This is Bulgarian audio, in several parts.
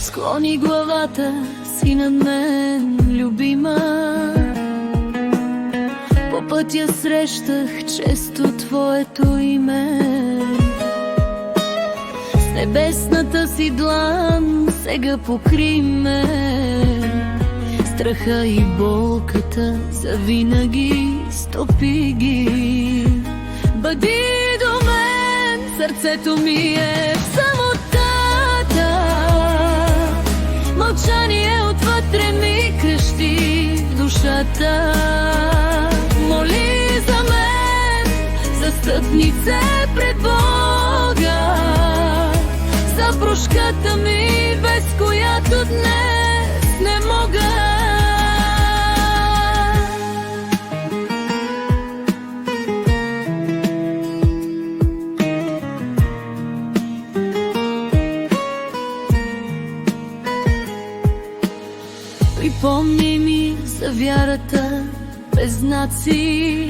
Склони главата си над мен, любима. По пътя срещах често твоето име. С небесната си длан сега покри ме. Страха и болката завинаги стопи ги. Бъди до мен, сърцето ми е в самотата. Мълчание отвътре ми крещи душата. Моли за мен, застъпнице пред Бога, за прошката ми, без която днес не мога. Припомни ми за вярата без знаци,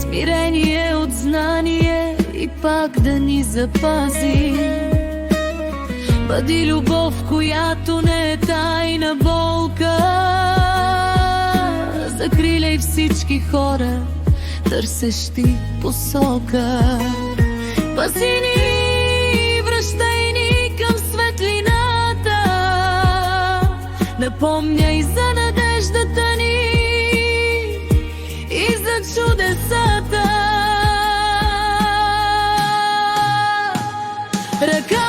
смирение от знание и пак да ни запази. Бъди любов, която не е тайна болка. Закриляй всички хора, търсещи посока. Пази ни, връщай ни към светлината. Напомняй за надеждата ни и за чудесата. Ръка